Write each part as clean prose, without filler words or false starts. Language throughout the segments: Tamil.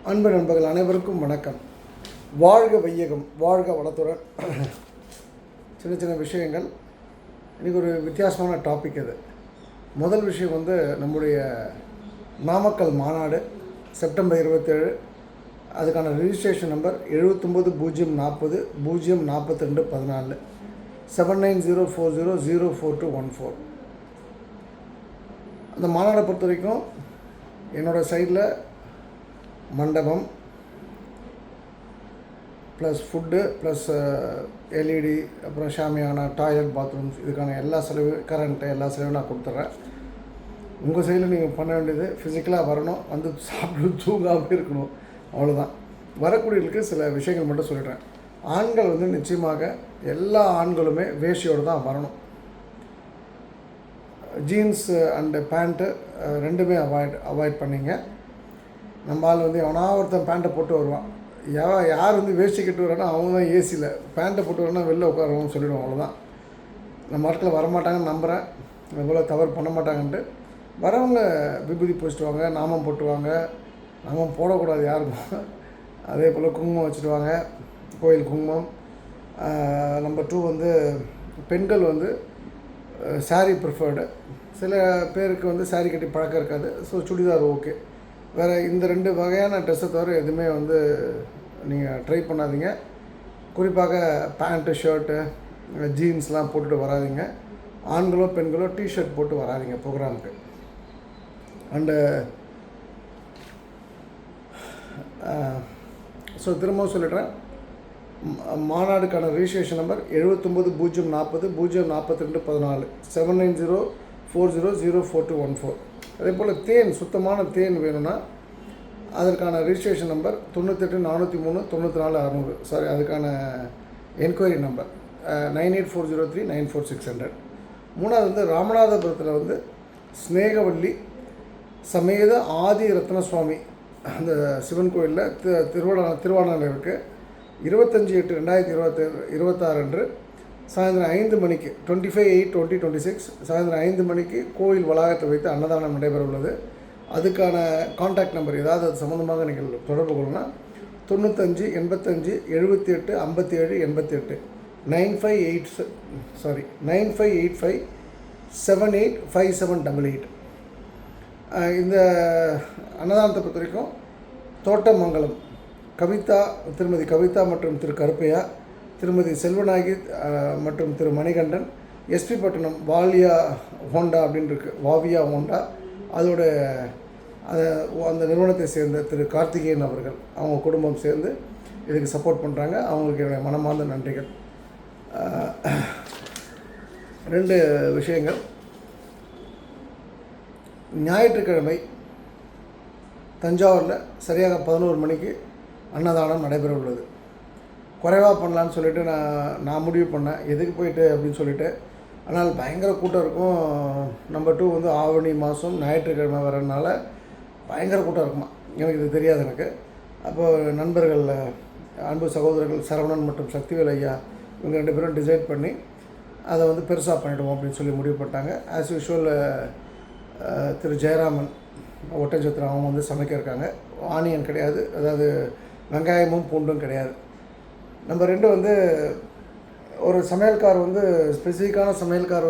அன்பு நண்பர்கள் அனைவருக்கும் வணக்கம். வாழ்க வையகம், வாழ்க வளத்துடன். சின்ன சின்ன விஷயங்கள். இன்றைக்கி ஒரு வித்தியாசமான டாபிக் இது. முதல் விஷயம் நம்முடைய நாமக்கல் மாநாடு செப்டம்பர் 27. அதுக்கான ரிஜிஸ்ட்ரேஷன் நம்பர் 7904004214 7904004214. அந்த மாநாடை பொறுத்த வரைக்கும் என்னோடய சைடில் மண்டபம் ப்ளஸ் ஃபுட்டு ப்ளஸ் எல்இடி, அப்புறம் ஷாமியானா, டாய்லெட், பாத்ரூம்ஸ், இதுக்கான எல்லா செலவு, கரண்ட்டு, எல்லா செலவும் நான் கொடுத்துட்றேன். உங்கள் சைடில் நீங்கள் பண்ண வேண்டியது ஃபிசிக்கலாக வரணும், வந்து சாப்பிட்டு தூங்காமல் இருக்கணும், அவ்வளோதான். வரக்கூடியவர்களுக்கு சில விஷயங்கள் மட்டும் சொல்லிடுறேன். ஆண்கள் நிச்சயமாக எல்லா ஆண்களுமே வேஷ்டியோடு தான் வரணும். ஜீன்ஸு அண்டு பேண்ட்டு ரெண்டுமே அவாய்ட் பண்ணிங்க. நம்ம ஆள் எவனா ஒருத்தன் பேண்ட்டை போட்டு வருவான். யார் வேஷ்டி கட்டு வரானா அவங்க தான் ஏசியில், பேண்ட்டை போட்டு வரனா வெளில உட்காருவோம்னு சொல்லிவிடுவோம், அவ்வளோதான். நம்ம ஆட்கள் வரமாட்டாங்கன்னு நம்புகிறேன். அதுபோல் தவறு பண்ண மாட்டாங்கன்ட்டு வரவங்க விபூதி பூசிட்டு வாங்க, நாமம் போட்டுவாங்க. நாமம் போடக்கூடாது யாருக்கும். அதே போல் குங்குமம் வச்சுட்டு கோயில் குங்குமம். நம்பர் 2 பெண்கள் சாரீ ப்ரிஃபர்டு. சில பேருக்கு சாரீ கட்டி பழக்கம் இருக்காது. So churidar okay. வேறு இந்த 2 வகையான ட்ரெஸ்ஸை தவிர எதுவுமே நீங்கள் ட்ரை பண்ணாதீங்க. குறிப்பாக பேண்ட்டு, ஷர்ட்டு, ஜீன்ஸ்லாம் போட்டுட்டு வராதிங்க. ஆண்களோ பெண்களோ டிஷர்ட் போட்டு வராதிங்க ப்ரோக்ராமுக்கு. அண்டு ஸோ திரும்பவும் சொல்லிடுறேன். மாநாடுக்கான ரிஜிஸ்ட்ரேஷன் நம்பர் 7904004214 7904004214. அதே போல் தேன், சுத்தமான தேன் வேணும்னா அதற்கான ரிஜிஸ்ட்ரேஷன் நம்பர் 9843394600. சாரி, அதுக்கான என்கொயரி நம்பர் 9840394600. மூணாவது ராமநாதபுரத்தில் ஸ்நேகவல்லி சமேத ஆதி ரத்ன சுவாமி அந்த சிவன் கோயிலில் திருவானூரில் இருக்குது. 25/8/2026 அன்று சாயந்தரம் 5 மணிக்கு 25/8/2026 சாயந்தரம் 5 மணிக்கு கோயில் வளாகத்தை வைத்து அன்னதானம் நடைபெற உள்ளது. அதுக்கான கான்டாக்ட் நம்பர் ஏதாவது அது சம்மந்தமாக நீங்கள் தொடர்பு கொள்ளணும்னா 95 85 78 57 88 9585 785788. இந்த அன்னதானத்தை பொறுத்த வரைக்கும் தோட்டமங்கலம் திருமதி கவிதா மற்றும் திரு கருப்பையா, திருமதி செல்வநாயகி மற்றும் திரு மணிகண்டன், எஸ்பி பட்டணம் வாலியா ஹோண்டா அப்படின்னு இருக்குது, வாவியா ஹோண்டா, அதோட அந்த நிறுவனத்தை சேர்ந்த திரு கார்த்திகேயன் அவர்கள், அவங்க குடும்பம் சேர்ந்து இதுக்கு சப்போர்ட் பண்ணுறாங்க. அவங்களுக்கு என்னுடைய மனமார்ந்த நன்றிகள். 2 விஷயங்கள். ஞாயிற்றுக்கிழமை தஞ்சாவூரில் சரியாக 11 மணிக்கு அன்னதானம் நடைபெற உள்ளது. குறைவாக பண்ணலான்னு சொல்லிவிட்டு நான் முடிவு பண்ணேன், எதுக்கு போயிட்டு அப்படின்னு சொல்லிவிட்டு. ஆனால் பயங்கர கூட்டம் இருக்கும். நம்பர் 2 ஆவணி மாதம் ஞாயிற்றுக்கிழமை வரனால பயங்கர கூட்டம் இருக்குமா, எனக்கு இது தெரியாது. எனக்கு அப்போது நண்பர்கள், அன்பு சகோதரர்கள் சரவணன் மற்றும் சக்திவேல் ஐயா, இவங்க 2 பேரும் டிசைட் பண்ணி அதை பெருசாக பண்ணிவிடுவோம் அப்படின்னு சொல்லி முடிவு பண்ணிட்டாங்க. ஆஸ் யூஷுவல் திரு ஜெயராமன் ஒட்டஞ்சத்திரம் அவங்க சமைக்க இருக்காங்க. ஆனியன் கிடையாது, அதாவது வெங்காயமும் பூண்டும் கிடையாது. நம்பர் 2 ஒரு சமையல்கார் ஸ்பெசிஃபிக்கான சமையல்கார்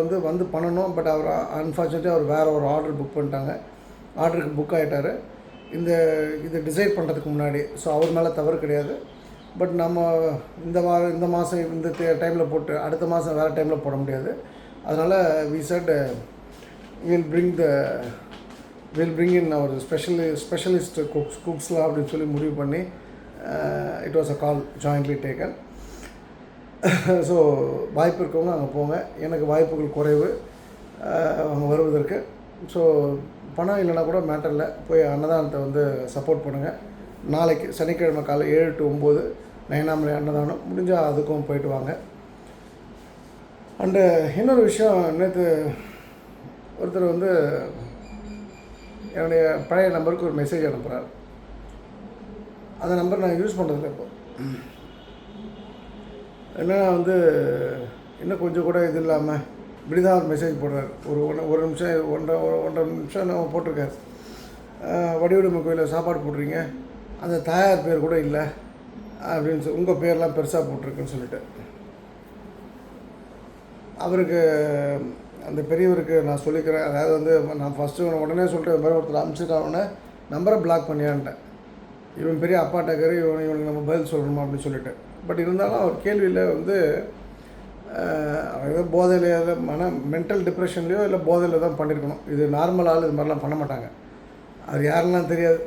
பண்ணணும். பட் அவர் அன்ஃபார்ச்சுனேட்லி அவர் வேறு ஒரு ஆர்டர் புக் பண்ணிட்டாங்க. ஆர்டருக்கு புக் ஆகிட்டார் இது டிசைட் பண்ணுறதுக்கு முன்னாடி. ஸோ அவர் மேலே தவறு கிடையாது. பட் நம்ம இந்த மாதம் இந்த டைமில் போட்டு அடுத்த மாதம் வேறு டைமில் போட முடியாது. அதனால் we said will bring in our specialist குக்ஸ்லாம் அப்படின்னு சொல்லி முடிவு பண்ணி it was a call jointly taken. So வாய்ப்பு இருக்கவங்க அங்கே போங்க. எனக்கு வாய்ப்புகள் குறைவு அவங்க வருவதற்கு. ஸோ பணம் இல்லைனா கூட மேட்டர் இல்லை, போய் அன்னதானத்தை சப்போர்ட் பண்ணுங்கள். நாளைக்கு சனிக்கிழமை காலை 7 to 9 நயனாமலை அன்னதானம் முடிஞ்சால் அதுக்கும் போயிட்டு வாங்க. அண்டு இன்னொரு விஷயம், நேற்று ஒருத்தர் என்னுடைய பழைய நம்பருக்கு ஒரு மெசேஜ் அனுப்புகிறார். அந்த நம்பர் நான் யூஸ் பண்ணுறதில்ல இப்போ. என்னன்னா இன்னும் கொஞ்சம் கூட இது இல்லாமல் இப்படி தான் ஒரு மெசேஜ் போடுறார். ஒரு நிமிஷம் ஒன்றரை நிமிஷம் நம்ம போட்டிருக்காரு. வடிவடிமை கோயிலில் சாப்பாடு போடுறீங்க, அந்த தாயார் பேர் கூட இல்லை அப்படின்னு சொல்லி உங்கள் பேர்லாம் பெருசாக போட்டிருக்குன்னு சொல்லிட்டு அவருக்கு அந்த பெரியவருக்கு நான் சொல்லிக்கிறேன். அதாவது வந்து நான் ஃபஸ்ட்டு உடனே சொல்லிட்டு இது மாதிரி ஒருத்தர் அனுப்பிச்சிட்டாவுன்னு நம்பரை பிளாக் பண்ணியான்ட்டேன். இவன் பெரிய அப்பாட்டக்காரு, இவனுக்கு நம்ம பதில் சொல்லணுமா அப்படின்னு சொல்லிட்டு. பட் இருந்தாலும் அவர் கேள்வியில் வந்து ஏதோ போதையில மென்டல் டிப்ரெஷன்லையோ இல்லை போதையில் தான் பண்ணியிருக்கணும். இது நார்மல் ஆள் இது மாதிரிலாம் பண்ண மாட்டாங்க. அது யாரெல்லாம் தெரியாது.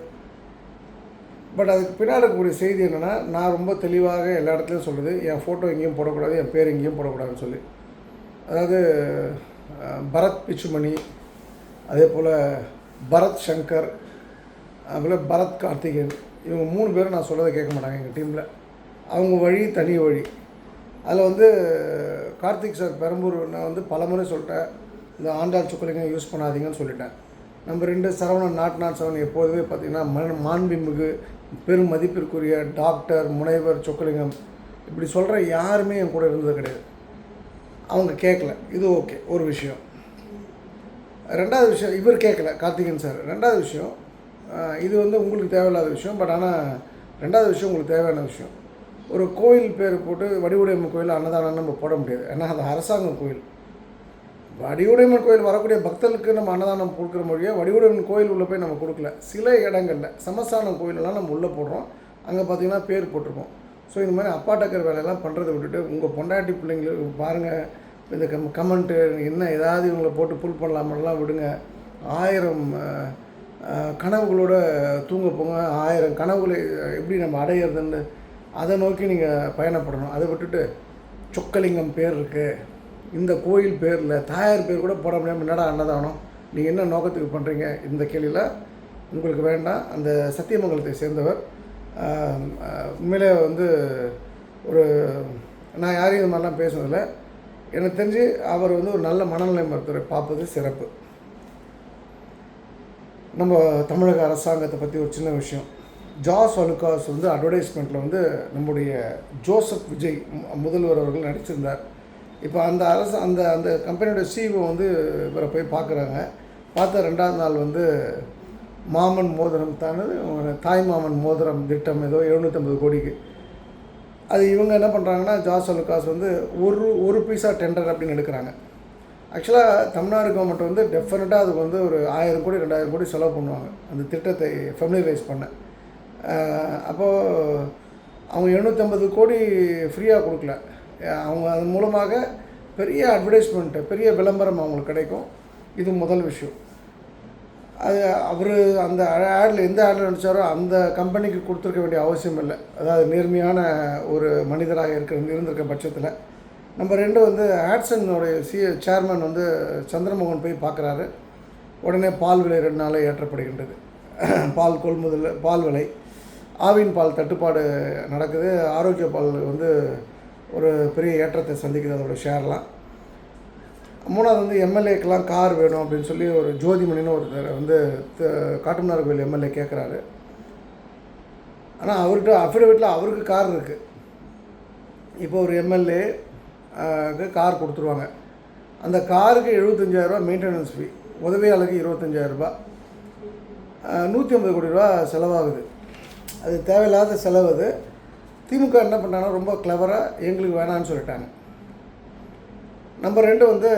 பட் அதுக்கு பின்னாடி இருக்கக்கூடிய செய்தி என்னென்னா, நான் ரொம்ப தெளிவாக எல்லா இடத்துலையும் சொல்லுது, என் ஃபோட்டோ எங்கேயும் போடக்கூடாது, என் பேர் எங்கேயும் போடக்கூடாதுன்னு சொல்லி. அதாவது பரத் பிச்சுமணி, அதே போல் பரத் சங்கர், அதுபோல் பரத் கார்த்திகேயன், இவங்க 3 பேரும் நான் சொல்கிறத கேட்க மாட்டாங்க எங்கள் டீமில். அவங்க வழி தனி வழி. அதில் வந்து கார்த்திக் சார் பெரம்பூர் நான் வந்து பலமுறை சொல்லிட்டேன், இந்த ஆண்டாள் சொக்கலிங்கம் யூஸ் பண்ணாதீங்கன்னு சொல்லிட்டேன். நம்பர் 2 சரவணன் நாட் 7 எப்போதுமே பார்த்திங்கன்னா மாண்புமிகு பெரும் மதிப்பிற்குரிய டாக்டர் முனைவர் சொக்கலிங்கம் இப்படி சொல்கிற யாருமே என் கூட இருந்தது கிடையாது. அவங்க கேட்கல. இது ஓகே, ஒரு விஷயம். 2வது விஷயம், இவர் கேட்கல கார்த்திகேயன் சார். 2வது விஷயம், இது வந்து உங்களுக்கு தேவையில்லாத விஷயம். பட் ஆனால் 2வது விஷயம் உங்களுக்கு தேவையான விஷயம். ஒரு கோயில் பேர் போட்டு வடிவுடையம்மன் கோயில் அன்னதானம் நம்ம போட முடியாது. ஏன்னா அது அரசாங்க கோயில். வடிவுடையம்மன் கோயில் வரக்கூடிய பக்தர்களுக்கு நம்ம அன்னதானம் கொடுக்குற மொழியாக வடிவுடையம்மன் கோயில் உள்ளே போய் நம்ம கொடுக்கல. சில இடங்களில் சமஸ்தானம் கோயிலெல்லாம் நம்ம உள்ளே போடுறோம். அங்கே பார்த்திங்கன்னா பேர் போட்டிருக்கோம். ஸோ இந்த மாதிரி அப்பாட்டக்கிற வேலையெல்லாம் பண்ணுறதை விட்டுட்டு உங்கள் பொண்டாட்டி பிள்ளைங்களுக்கு பாருங்கள், இந்த கமெண்ட்டு என்ன ஏதாவது இவங்களை போட்டு புல் பண்ணலாமெல்லாம் விடுங்க. 1000 கனவுகளோடு தூங்க போங்க. 1000 கனவுகளை எப்படி நம்ம அடையிறதுன்னு அதை நோக்கி நீங்கள் பயணப்படணும். அதை விட்டுட்டு சொக்கலிங்கம் பேர் இருக்குது, இந்த கோயில் பேரில் தாயார் பேர் கூட போட முடியாமல் என்னடா அன்னதானம், நீங்கள் என்ன நோக்கத்துக்கு பண்ணுறீங்க? இந்த கேள்வியில் உங்களுக்கு வேண்டாம். அந்த சத்தியமங்கலத்தை சேர்ந்தவர் உண்மையிலே வந்து ஒரு நான் யாரையும் இது மாதிரிலாம் பேசுனதில்லை. எனக்கு தெரிஞ்சு அவர் வந்து ஒரு நல்ல மனநிலை மருத்துவரை பார்ப்பது சிறப்பு. நம்ம தமிழக அரசாங்கத்தை பற்றி ஒரு சின்ன விஷயம். ஜாஸ் அலுகாஸ் வந்து அட்வர்டைஸ்மெண்ட்டில் வந்து நம்முடைய ஜோசப் விஜய் முதல்வர் அவர்கள் நடிச்சிருந்தார். இப்போ அந்த அந்த கம்பெனியோட சிஇஓ வந்து இவரை போய் பார்க்குறாங்க. பார்த்த 2வது நாள் வந்து மாமன் மோதிரம் தாய் மாமன் மோதிரம் திட்டம் ஏதோ 750 கோடிக்கு. அது இவங்க என்ன பண்ணுறாங்கன்னா, ஜாஸ் அலுகாஸ் வந்து ஒரு பைசா டெண்டர் அப்படின்னு எடுக்கிறாங்க. ஆக்சுவலாக தமிழ்நாடு கவர்மெண்ட் வந்து டெஃபினட்டாக அதுக்கு வந்து ஒரு 1000 கோடி 2000 கோடி செலவு பண்ணுவாங்க அந்த திட்டத்தை ஃபெமிலியரைஸ் பண்ண. அப்போது அவங்க 750 கோடி ஃப்ரீயாக கொடுக்கல. அவங்க அது மூலமாக பெரிய அட்வர்டைஸ்மெண்ட்டு, பெரிய விளம்பரம் அவங்களுக்கு கிடைக்கும். இது முதல் விஷயம். அது அவர் அந்த ஆடில் எந்த ஆடில் நடித்தாரோ அந்த கம்பெனிக்கு கொடுத்துருக்க வேண்டிய அவசியம் இல்லை. அதாவது நேர்மையான ஒரு மனிதராக இருந்திருக்க பட்சத்தில். நம்பர் 2 வந்து ஆட்சனுடைய சேர்மன் வந்து சந்திரமோகன் போய் பார்க்குறாரு. உடனே பால் விலை 2 நாளில் ஏற்றப்படுகின்றது. பால் கொள்முதல், பால் விலை, ஆவின் பால் தட்டுப்பாடு நடக்குது. ஆரோக்கிய பால் வந்து ஒரு பெரிய ஏற்றத்தை சந்திக்குது அதோட ஷேர்லாம். 3வது வந்து எம்எல்ஏக்கெலாம் கார் வேணும் அப்படின்னு சொல்லி ஒரு ஜோதிமணின்னு ஒருத்தர் வந்து காட்டுமன்னார் கோயில் எம்எல்ஏ கேட்குறாரு. ஆனால் அவர்கிட்ட அஃபிடவிட்டில் அவருக்கு கார் இருக்குது. இப்போ ஒரு எம்எல்ஏக்கு கார் கொடுத்துருவாங்க. அந்த காருக்கு 75,000 ரூபா மெயின்டெனன்ஸ் ஃபீ, உதவியாளருக்கு 25,000 ரூபா, 150 கோடி ரூபா செலவாகுது. அது தேவையில்லாத செலவு. அது திமுக என்ன பண்ணாங்கன்னா ரொம்ப கிளவராக எங்களுக்கு வேணான்னு சொல்லிட்டாங்க. நம்பர் 2 வந்து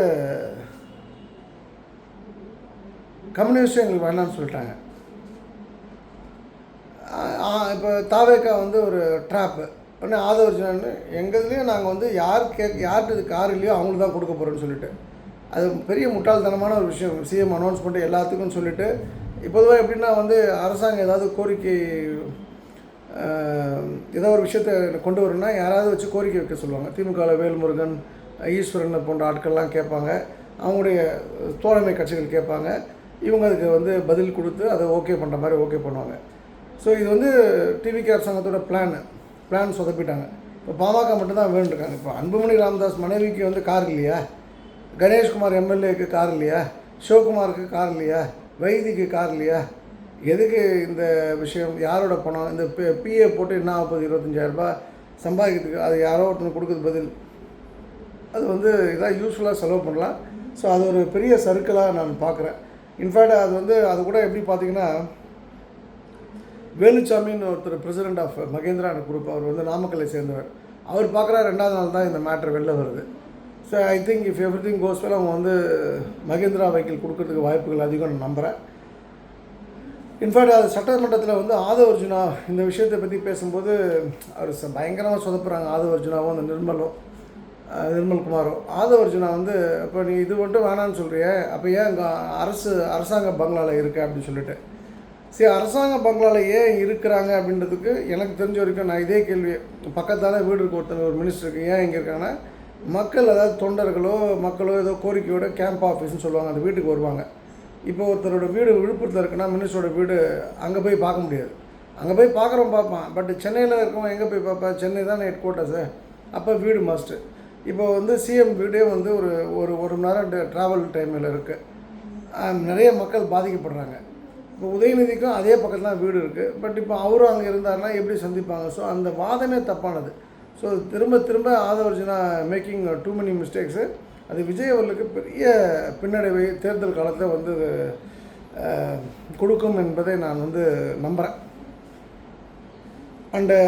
கம்யூனிஸ்டும் எங்களுக்கு வேணான்னு சொல்லிட்டாங்க. இப்போ தாவேக்கா வந்து ஒரு ட்ராப்பு உடனே ஆதவர்ஜனன்னு எங்கள்லேயும் நாங்கள் வந்து யார்கிட்ட இது கார் இல்லையோ அவங்களுக்கு தான் கொடுக்க போகிறோன்னு சொல்லிட்டு, அது பெரிய முட்டாள்தனமான ஒரு விஷயம். சிஎம் அனௌன்ஸ் பண்ணிட்டு எல்லாத்துக்கும் சொல்லிவிட்டு, இப்போதுவாக எப்படின்னா வந்து அரசாங்கம் ஏதாவது கோரிக்கை ஏதோ ஒரு விஷயத்தை கொண்டு வரணும்னா யாராவது வச்சு கோரிக்கை வைக்க சொல்லுவாங்க. திமுகவில் வேல்முருகன், ஈஸ்வரன் போன்ற ஆட்கள்லாம் கேட்பாங்க. அவங்களுடைய தோழமை கட்சிகள் கேட்பாங்க. இவங்க அதுக்கு வந்து பதில் கொடுத்து அதை ஓகே பண்ணுற மாதிரி ஓகே பண்ணுவாங்க. ஸோ இது வந்து டிவிகே அரசாங்கத்தோட பிளான் சொதப்பிட்டாங்க. இப்போ பாமக மட்டும்தான் வேண்டிருக்காங்க. இப்போ அன்புமணி ராமதாஸ் மனைவிக்கு வந்து கார் இல்லையா, கணேஷ்குமார் எம்எல்ஏக்கு கார் இல்லையா, சிவகுமாருக்கு கார் இல்லையா, வைதிக்கு கார் இல்லையா? எதுக்கு இந்த விஷயம்? யாரோட பணம்? இந்த பிஏ போட்டு என்ன ஆகுது? 25,000 ரூபாய் சம்பாதிக்கிறதுக்கு அது யாரோ ஒருத்தர் கொடுக்குறது பதில். அது வந்து இதாக யூஸ்ஃபுல்லாக செலவு பண்ணலாம். ஸோ அது ஒரு பெரிய சர்க்கிளாக நான் பார்க்குறேன். இன்ஃபேக்ட் அது வந்து அது கூட எப்படி பார்த்திங்கன்னா, வேலுச்சாமின்னு ஒருத்தர் பிரசிடென்ட் ஆஃப் மகேந்திரா குரூப், அவர் வந்து நாமக்கல்லை சேர்ந்தவர். அவர் பார்க்குற 2வது நாள் தான் இந்த மேட்ரு வெளில வருது. So I think if every thing cos well அவங்க வந்து மகேந்திரா வெஹிக்கிள் கொடுக்கறதுக்கு வாய்ப்புகள் அதிகம் நான் நம்புகிறேன். இன்ஃபேக்ட் அது சட்டமன்றத்தில் வந்து ஆதவ அர்ஜுனா இந்த விஷயத்தை பற்றி பேசும்போது அவர் பயங்கரமாக சொதப்புறாங்க. ஆதவ அர்ஜுனாவும் அந்த நிர்மல்குமாரும். ஆதவ அர்ஜுனா வந்து இப்போ நீ இது மட்டும் வேணான்னு சொல்கிறிய, அப்போ ஏன் இங்கே அரசாங்க பங்களாவில் இருக்க அப்படின்னு சொல்லிட்டு. சரி, அரசாங்க பங்களாவில் ஏன் இருக்கிறாங்க அப்படின்றதுக்கு எனக்கு தெரிஞ்ச வரைக்கும் நான் இதே கேள்வி, பக்கத்தால் வீடு இருக்கு ஒருத்தங்க ஒரு மினிஸ்டருக்கு ஏன் இங்கே இருக்காங்கன்னா, மக்கள் அதாவது தொண்டர்களோ மக்களோ ஏதோ கோரிக்கையோட கேம்ப் ஆஃபீஸ்னு சொல்லுவாங்க, அந்த வீட்டுக்கு வருவாங்க. இப்போ ஒருத்தரோட வீடு விழுப்புரத்தில் இருக்குன்னா மினிஸ்டரோட வீடு அங்கே போய் பார்க்க முடியாது. அங்கே போய் பார்ப்பான். பட் சென்னையில் இருக்கவன் எங்கே போய் பார்ப்பேன், சென்னை தான் ஹெட் குவார்ட்டர்ஸு, அப்போ வீடு மஸ்ட்டு. இப்போ வந்து சிஎம் வீடே வந்து ஒரு மணி நேரம் ட்ராவல் டைமில் இருக்குது. நிறைய மக்கள் பாதிக்கப்படுறாங்க. இப்போ உதயநிதிக்கும் அதே பக்கத்தில் தான் வீடு இருக்குது. பட் இப்போ அவரும் அங்கே இருந்தாருன்னா எப்படி சந்திப்பாங்க? ஸோ அந்த வாதமே தப்பானது. ஸோ திரும்ப Aadhav Arjuna making too many mistakes. அது விஜய் அவர்களுக்கு பெரிய பின்னடைவை தேர்தல் காலத்தில் வந்து கொடுக்கும் என்பதை நான் வந்து நம்புகிறேன். அண்டு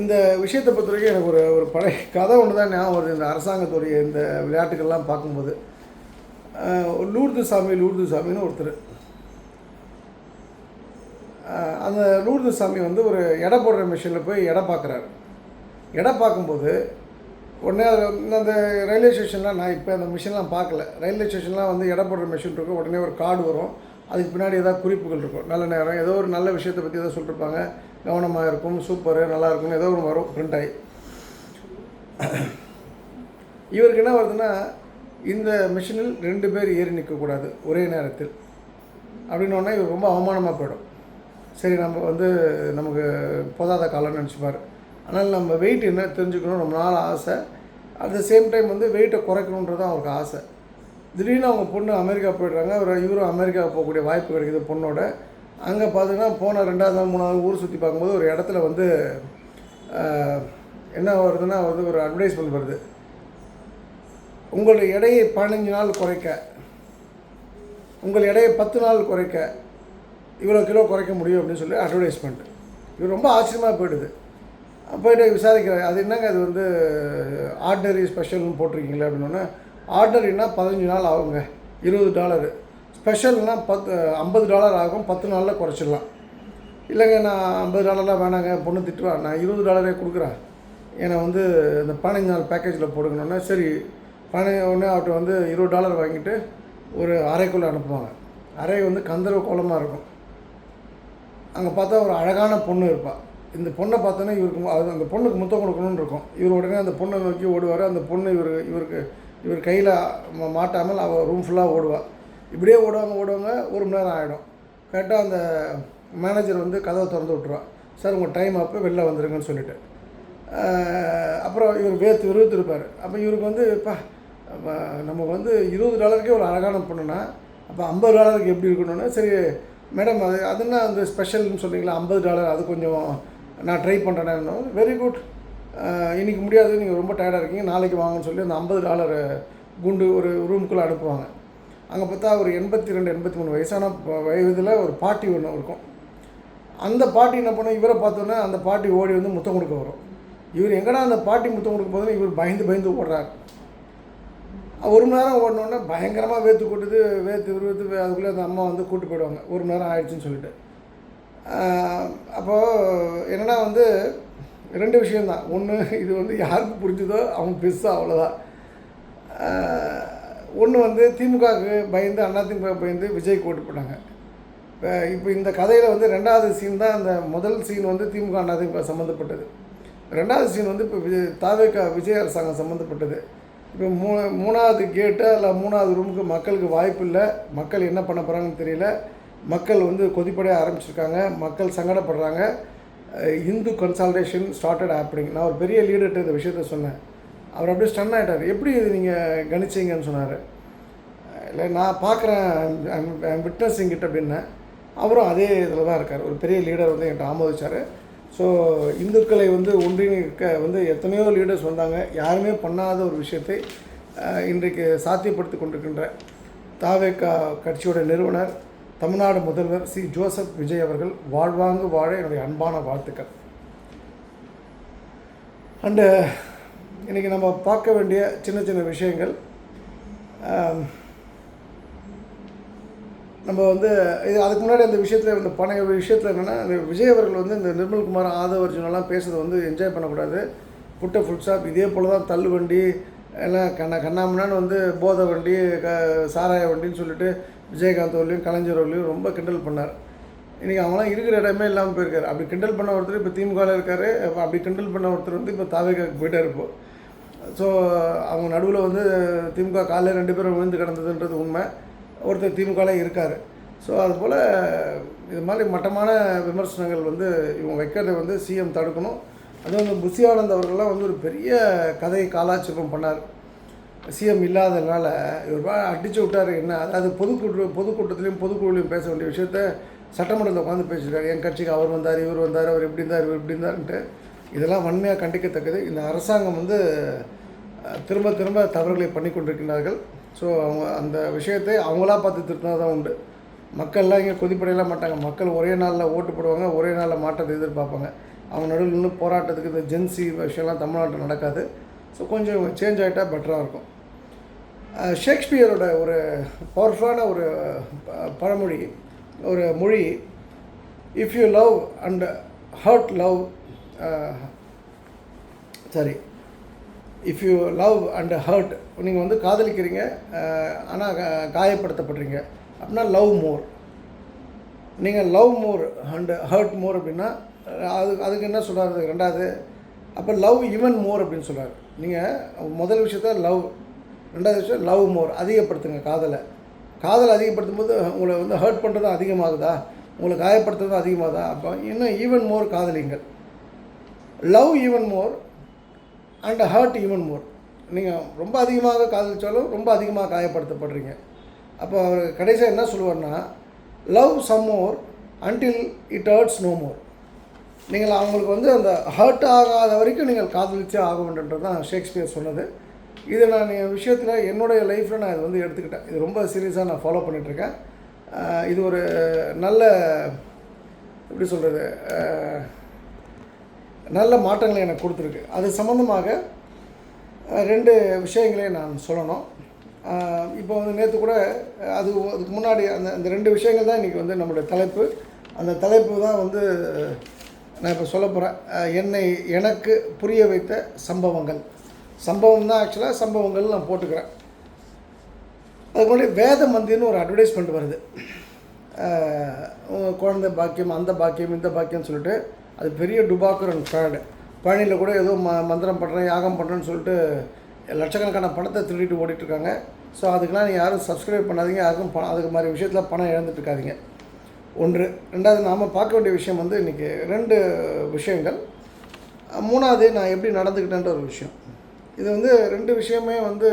இந்த விஷயத்தை பொறுத்த வரைக்கும் எனக்கு ஒரு பழைய கதை ஒன்று தான் ஞாபகம் வருது. இந்த அரசாங்கத்துடைய இந்த விளையாட்டுகள்லாம் பார்க்கும்போது, லூர்து சாமின்னு ஒருத்தர், அந்த லூர்து சாமி வந்து ஒரு எடை போடுற மிஷினில் போய் எடை பார்க்குறாரு. எடை பார்க்கும்போது உடனே அந்த ரயில்வே ஸ்டேஷன்லாம், நான் இப்போ அந்த மிஷின்லாம் பார்க்கல, ரயில்வே ஸ்டேஷன்லாம் வந்து எடை போடுற மிஷின் இருக்கும். உடனே ஒரு கார்டு வரும், அதுக்கு பின்னாடி ஏதாவது குறிப்புகள் இருக்கும். நல்ல நேரம் ஏதோ ஒரு நல்ல விஷயத்தை பற்றி ஏதோ சொல்லியிருப்பாங்க, கவனமாக இருக்கும், சூப்பரு, நல்லா இருக்கும்னு ஏதோ ஒன்று வரும் பிரிண்ட் ஆகி. இவருக்கு என்ன வருதுன்னா, இந்த மிஷினில் 2 பேர் ஏறி நிற்கக்கூடாது ஒரே நேரத்தில் அப்படின்னோடனே இவர் ரொம்ப அவமானமாக போயிடும். சரி, நம்ம வந்து நமக்கு போதாத காலம்னு நினச்சிப்பார். ஆனால் நம்ம வெயிட் என்ன தெரிஞ்சுக்கணும் ரொம்ப நாள் ஆசை. அட் த சேம் டைம் வந்து வெயிட்டை குறைக்கணுன்றது தான் அவருக்கு ஆசை. திடீர்னு அவங்க பொண்ணு அமெரிக்கா போய்ட்றாங்க. இவரும் அமெரிக்கா போகக்கூடிய வாய்ப்பு கிடைக்குது பொண்ணோட. அங்கே பார்த்தீங்கன்னா போன 2வது நாள் 3வது ஊர் சுற்றி பார்க்கும்போது ஒரு இடத்துல வந்து என்ன வருதுன்னா வந்து ஒரு அட்வர்டைஸ்மெண்ட் வருது, உங்கள் எடையை 15 நாள் குறைக்க, உங்கள் எடையை 10 நாள் குறைக்க, இவ்வளோ கிலோ குறைக்க முடியும் அப்படின்னு சொல்லி அட்வர்டைஸ்மெண்ட். இது ரொம்ப ஆச்சரியமாக போய்ட்டு விசாரிக்கிறார், அது என்னங்க அது வந்து ஆர்டினரி ஸ்பெஷல்னு போட்டிருக்கீங்களே அப்படின்னோடனே, ஆர்டினரினா 15 நாள் ஆகுங்க, $20. ஸ்பெஷல்னா $50 ஆகும், 10 நாளில் குறைச்சிடலாம். இல்லைங்க நான் $50 வேணாங்க, பொண்ணு திட்டுவா, நான் $20 கொடுக்குறேன், என்னை வந்து இந்த 15 நாள் பேக்கேஜில் போடுங்கன்னொன்னே, சரி ஒன்று அவர்கிட்ட வந்து $20 வாங்கிட்டு ஒரு அறைக்குள்ளே அனுப்புவாங்க. அறை வந்து கந்தர்வ கோலமாக இருக்கும். அங்கே பார்த்தா ஒரு அழகான பொண்ணு இருப்பாள். இந்த பொண்ணை பார்த்தோன்னா இவருக்கு அது அந்த பொண்ணுக்கு முத்தம் கொடுக்கணுன்னு இருக்கும். இவர் உடனே அந்த பொண்ணை நோக்கி ஓடுவார். அந்த பொண்ணு இவர் கையில் மாட்டாமல் அவள் ரூம் ஃபுல்லாக ஓடுவாள். இப்படியே ஓடுவாங்க. 1 மணி நேரம் ஆகிடும். கரெக்டாக அந்த மேனேஜர் வந்து கதவை திறந்து விட்ருவான். சார் உங்கள் டைம் அப்போ வெளில வந்துருங்கன்னு சொல்லிவிட்டு. அப்புறம் இவர் விருத்துருப்பார். அப்போ இவருக்கு வந்து நமக்கு வந்து $20 ஒரு அழகான பொண்ணுன்னா அப்போ $50 எப்படி இருக்கணும்னா, சரி மேடம் அதுன்னா அந்த ஸ்பெஷல்னு சொல்கிறீங்களா, $50 அது கொஞ்சம் நான் ட்ரை பண்ணுறேன்னா, வெரி குட், இன்றைக்கி முடியாது, நீங்கள் ரொம்ப டயர்டாக இருக்கீங்க, நாளைக்கு வாங்கன்னு சொல்லி அந்த $50 குண்டு ஒரு ரூமுக்குள்ளே அனுப்புவாங்க. அங்கே பார்த்தா ஒரு 82-83 வயசான வயதில் ஒரு பாட்டி ஒன்று இருக்கும். அந்த பாட்டி என்ன பண்ணோம், இவரை பார்த்தோன்னே அந்த பாட்டி ஓடி வந்து முத்தம் கொடுக்க வரும். இவர் எங்கடா அந்த பாட்டி முத்தம் கொடுக்க போதுன்னு இவர் பயந்து ஓடுறார். 1 மணி நேரம் ஓடினோடனே பயங்கரமாக வேர்த்து அதுக்குள்ளே அந்த அம்மா வந்து கூப்பிட்டு போயிடுவாங்க, 1 மணி நேரம் ஆயிடுச்சுன்னு சொல்லிட்டு. அப்போது என்னென்னா வந்து 2 விஷயந்தான். ஒன்று, இது வந்து யாருக்கு புரிஞ்சுதோ அவங்க பெருசாக அவ்வளோதான். ஒன்று வந்து திமுகவுக்கு பயந்து, அதிமுக பயந்து விஜய்க்கு ஓட்டு போட்டாங்க. இப்போ இந்த கதையில் வந்து 2வது சீன் தான். அந்த முதல் சீன் வந்து திமுக அதிமுக சம்மந்தப்பட்டது. 2வது சீன் வந்து இப்போ விஜய் அரசாங்கம் சம்மந்தப்பட்டது. இப்போ 3வது கேட்டு இல்லை 3வது ரூமுக்கு மக்களுக்கு வாய்ப்பு இல்லை. மக்கள் என்ன பண்ண போகிறாங்கன்னு தெரியல. மக்கள் வந்து கொதிப்படைய ஆரம்பிச்சிருக்காங்க. மக்கள் சங்கடப்படுறாங்க. இந்து கன்சால்டேஷன் ஸ்டார்டட் ஹேப்பனிங். நான் ஒரு பெரிய லீடர்கிட்ட இந்த விஷயத்த சொன்னேன். அவர் அப்படியே ஸ்டன் ஆகிட்டார். எப்படி இது நீங்கள் கணிச்சிங்கன்னு சொன்னார். இல்லை நான் பார்க்குறேன், விட்னஸிங் கிட்ட அப்படின்னேன். அவரும் அதே இதில் தான் இருக்கார். ஒரு பெரிய லீடர் வந்து என்கிட்ட ஆமோதிச்சார். ஸோ இந்துக்களை வந்து ஒன்றிணைக்க வந்து எத்தனையோ லீடர்ஸ் வந்தாங்க. யாருமே பண்ணாத ஒரு விஷயத்தை இன்றைக்கு சாத்தியப்படுத்தி கொண்டிருக்கின்ற தாவேகா கட்சியோட நிறுவனர் தமிழ்நாடு முதல்வர் சி ஜோசப் விஜய் அவர்கள் வாழ்வாங்கு வாழ என்னுடைய அன்பான வாழ்த்துக்கள். அண்டு இன்றைக்கி நம்ம பார்க்க வேண்டிய சின்ன சின்ன விஷயங்கள், நம்ம வந்து இது அதுக்கு முன்னாடி அந்த விஷயத்தில் இந்த பழைய விஷயத்தில் என்னென்னா, விஜய் அவர்கள் வந்து இந்த நிர்மல்குமார் ஆதவர்ஜுனெல்லாம் பேசுகிறத வந்து என்ஜாய் பண்ணக்கூடாது. புட்டை ஃபுல் ஸ்டாப். இதே போல் தான் தள்ளு வண்டி எல்லாம் கண்ணாமண்ணான்னு வந்து போதை வண்டி சாராய வண்டின்னு சொல்லிட்டு விஜயகாந்த் அவர்களையும் கலைஞர் அவர்களையும் ரொம்ப கிண்டல் பண்ணார். இன்றைக்கி அவங்களாம் இருக்கிற இடமே இல்லாமல் போயிருக்காரு. அப்படி கிண்டல் பண்ண ஒருத்தர் இப்போ திமுகவில் இருக்கார். அப்படி கிண்டல் பண்ண ஒருத்தர் வந்து இப்போ தாவேக்காவுக்கு போயிட்டார். இப்போ ஸோ அவங்க நடுவில் வந்து திமுக காலையில் 2 பேரும் விழுந்து கிடந்ததுன்றது உண்மை. ஒருத்தர் திமுகவில் இருக்கார். ஸோ அதுபோல் இது மாதிரி மட்டமான விமர்சனங்கள் வந்து இவங்க வைக்கிறத வந்து சிஎம் தடுக்கணும். அதுவும் வந்து புஷி ஆனந்த் அவர்கள்லாம் வந்து ஒரு பெரிய கதையை காலாட்சேபம் பண்ணார். சிஎம் இல்லாததுனால இவர் அடித்து விட்டார். என்ன அதாவது பொதுக்கூட்டத்திலையும் பொதுக்குழுலையும் பேச வேண்டிய விஷயத்த சட்டமன்றத்தில் உட்காந்து பேசியிருக்காரு. என் கட்சிக்கு அவர் வந்தார், இவர் வந்தார், அவர் இப்படி இருந்தார், இவர் இப்படி இருந்தார்ன்ட்டு. இதெல்லாம் வன்மையாக கண்டிக்கத்தக்கது. இந்த அரசாங்கம் வந்து திரும்ப திரும்ப தவறுகளை பண்ணி கொண்டிருக்கிறார்கள். ஸோ அவங்க அந்த விஷயத்தை அவங்களா பார்த்து திருத்தினா தான் உண்டு. மக்கள்லாம் இங்கே கொதிப்படையலாம் மாட்டாங்க. மக்கள் ஒரே நாளில் ஓட்டு போடுவாங்க, ஒரே நாளில் மாற்றத்தை எதிர்பார்ப்பாங்க. அவங்க நடுவில் இன்னும் போராட்டத்துக்கு இந்த ஜென்சி விஷயம்லாம் தமிழ்நாட்டில் நடக்காது. ஸோ கொஞ்சம் சேஞ்ச் ஆகிட்டால் பெட்டராக இருக்கும். ஷேக்ஸ்பியரோட ஒரு பவர்ஃபுல்லான ஒரு பழமொழி, ஒரு மொழி, if you love and hurt love if you love and hurt, நீங்கள் வந்து காதலிக்கிறீங்க ஆனால் காயப்படுத்தப்படுறீங்க அப்படின்னா லவ் மோர். நீங்கள் love more and hurt more அப்படின்னா அதுக்கு என்ன சொல்கிறாரு ரெண்டாவது, அப்போ லவ் ஈவன் மோர் அப்படின்னு சொல்கிறார். நீங்கள் முதல் விஷயத்த லவ், ரெண்டாவது விஷயம் லவ் மோர், அதிகப்படுத்துங்க காதலை அதிகப்படுத்தும் போது உங்களை வந்து ஹர்ட் பண்ணுறதும் அதிகமாகுதா, உங்களை காயப்படுத்துறதும் அதிகமாகுதா, அப்போ இன்னும் ஈவன் மோர் காதலிங்கள். Love even more and hurt even more. நீங்கள் ரொம்ப அதிகமாக காதலித்தாலும் ரொம்ப அதிகமாக காயப்படுத்தப்படுறீங்க. அப்போ அவர் கடைசியாக என்ன சொல்லுவார்னா, love some more until it hurts no more. நீங்கள் அவங்களுக்கு வந்து அந்த ஹர்ட் ஆகாத வரைக்கும் நீங்கள் காதலிச்சே ஆக வேண்டுன்றது தான் ஷேக்ஸ்பியர் சொன்னது. இது நான் என் விஷயத்தில் என்னுடைய லைஃப்பில் நான் இது வந்து எடுத்துக்கிட்டேன். இது ரொம்ப சீரியஸாக நான் ஃபாலோ பண்ணிகிட்ருக்கேன். இது ஒரு நல்ல எப்படி சொல்கிறது, நல்ல மாற்றங்களை எனக்கு கொடுத்துருக்கு. அது சம்மந்தமாக 2 விஷயங்களே நான் சொல்லணும். இப்போ வந்து நேற்று கூட அதுக்கு முன்னாடி அந்த 2 விஷயங்கள் தான் இன்றைக்கி வந்து நம்மளுடைய தலைப்பு. அந்த தலைப்பு தான் வந்து நான் இப்போ சொல்ல போகிறேன். எனக்கு புரிய வைத்த சம்பவம் தான் ஆக்சுவலாக சம்பவங்கள் நான் போட்டுக்கிறேன். அதுக்கு முன்னாடி வேத மந்தின்னு ஒரு அட்வர்டைஸ்மெண்ட் வருது. குழந்தை பாக்கியம், அந்த பாக்கியம், இந்த பாக்கியம்னு சொல்லிட்டு அது பெரிய டுபாக்கர் அண்ட் ஃப்ராடு. பழனியில் கூட ஏதோ மந்திரம் பண்ணுறேன், யாகம் பண்ணுறேன்னு சொல்லிட்டு லட்சக்கணக்கான பணத்தை திருடிட்டு ஓடிட்டுருக்காங்க. ஸோ அதுக்கெலாம் நீங்கள் யாரும் சப்ஸ்கிரைப் பண்ணாதீங்க. யாருக்கும் அதுக்கு மாதிரி விஷயத்தில் பணம் இழந்துட்டுருக்காதீங்க. ஒன்று. ரெண்டாவது, நாம் பார்க்க வேண்டிய விஷயம் வந்து இன்றைக்கி 2 விஷயங்கள். மூணாவது, நான் எப்படி நடந்துக்கிட்டேன்ற ஒரு விஷயம். இது வந்து 2 விஷயமே வந்து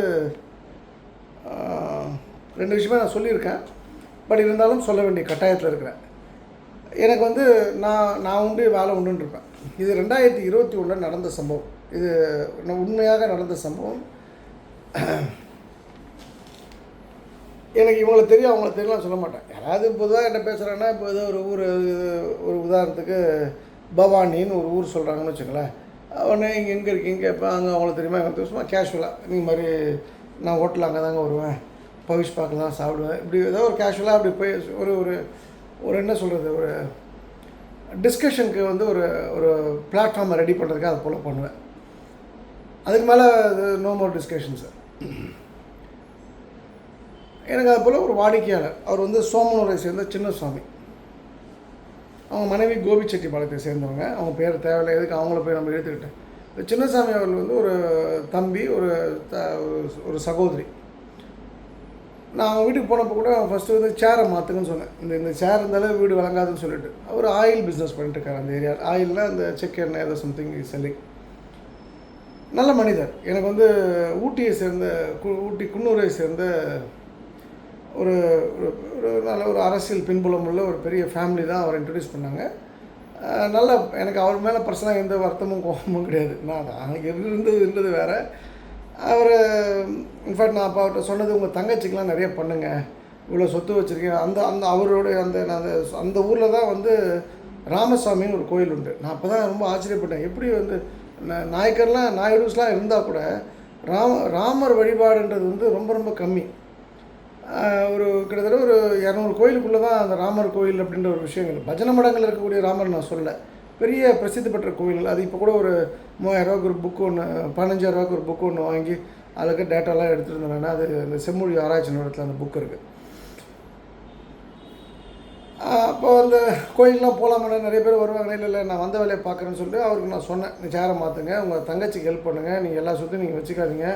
2 விஷயமே நான் சொல்லியிருக்கேன். பட் இருந்தாலும் சொல்ல வேண்டிய கட்டாயத்தில் இருக்கிறேன். எனக்கு வந்து நான் உண்டு வேலை உண்டுன்னு இருப்பேன். இது 2021 நடந்த சம்பவம். இது உண்மையாக நடந்த சம்பவம். எனக்கு இவங்களை தெரியும் அவங்கள தெரியலாம் சொல்ல மாட்டேன். யாராவது பொதுவாக என்ன பேசுகிறாங்கன்னா, இப்போ ஏதோ ஒரு உதாரணத்துக்கு பவானின்னு ஒரு ஊர் சொல்கிறாங்கன்னு வச்சுங்களேன். உடனே இங்கே எங்கே இருக்கீங்க, இப்போ அங்கே அவங்களுக்கு தெரியுமா, எங்களுக்கு சும்மா கேஷுவலாக நீங்கள் மாதிரி நான் ஹோட்டலில் அங்கே தாங்க வருவேன், பவிஷ் பார்க்க தான் சாப்பிடுவேன், இப்படி ஏதோ ஒரு கேஷுவலாக அப்படி போய் ஒரு என்ன சொல்கிறது, ஒரு டிஸ்கஷனுக்கு வந்து ஒரு பிளாட்ஃபார்மை ரெடி பண்ணுறதுக்கு அது போல் பண்ணுவேன். அதுக்கு மேலே நோ மோர் டிஸ்கஷன்ஸு. எனக்கு அது போல் ஒரு வாடிக்கையாளர், அவர் வந்து சோமனூரை சேர்ந்த சின்னசுவாமி. அவங்க மனைவி கோபிச்செட்டிப்பாளையத்தை சேர்ந்தவங்க. அவங்க பேர் தேவையில்லை, எதுக்கு அவங்கள போய் நம்ம எடுத்துக்கிட்டேன். இந்த சின்னசாமி அவர்கள் வந்து ஒரு தம்பி, ஒரு சகோதரி. நான் அவங்க வீட்டுக்கு போனப்போ கூட ஃபஸ்ட்டு வந்து சேரை மாற்றுங்கன்னு சொன்னேன். இந்த சேர் இருந்தாலும் வீடு வழங்காதுன்னு சொல்லிட்டு. அவர் ஆயில் பிஸ்னஸ் பண்ணிட்டுருக்காரு அந்த ஏரியாவில். ஆயிலில் அந்த செக் எண்ணெய் ஏதோ சம்திங் செல்லிங். நல்ல மனிதர். எனக்கு வந்து ஊட்டி குன்னூரை சேர்ந்த ஒரு நல்ல ஒரு அரசியல் பின்புலம் உள்ள ஒரு பெரிய ஃபேமிலி தான் அவரை இன்ட்ரடியூஸ் பண்ணாங்க. நல்லா எனக்கு அவர் மேலே பர்சனலாக எந்த வருத்தமும் கோபமும் கிடையாது. நான் இருந்தது வேறு. அவர் இன்ஃபேக்ட் நான் அப்போ அவர்கிட்ட சொன்னது, உங்கள் தங்கச்சிக்கெலாம் நிறைய பண்ணுங்கள், இவ்வளோ சொத்து வச்சுருக்கேன். அந்த அந்த அவருடைய அந்த அந்த அந்த ஊரில் தான் வந்து ராமசாமின்னு ஒரு கோயில் உண்டு. நான் அப்போ தான் ரொம்ப ஆச்சரியப்பட்டேன். எப்படி வந்து நாயக்கர்லாம் நாயுடுஸ்லாம் இருந்தால் கூட ராமர் வழிபாடுன்றது வந்து ரொம்ப ரொம்ப கம்மி. ஒரு கிட்டத்தட்ட ஒரு 200 கோயிலுக்குள்ளே தான் அந்த ராமர் கோயில் அப்படின்ற ஒரு விஷயங்கள். பஜனை மடங்கள் இருக்கக்கூடிய ராமர் நான் சொல்லலை. பெரிய பிரசித்தி பெற்ற கோயில்கள். அது இப்போ கூட ஒரு 3000 ஒரு புக்கு ஒன்று, 15,000 ஒரு புக்கு ஒன்று வாங்கி அதுக்கு டேட்டாலாம் எடுத்துருந்தேன். அது இந்த செம்மொழி ஆராய்ச்சி நிறுவனத்தில் அந்த புக் இருக்குது. அப்போ அந்த கோயிலெலாம் போகலாமாண்ணா, நிறைய பேர் வருவாங்க. இல்லை நான் வந்த வேலையை பார்க்குறேன்னு சொல்லிட்டு அவருக்கு நான் சொன்னேன், நீ சேரை மாற்றுங்க, உங்கள் தங்கச்சிக்கு ஹெல்ப் பண்ணுங்கள், நீங்கள் எல்லா சொத்தையும் நீங்கள் வச்சுக்காதீங்க.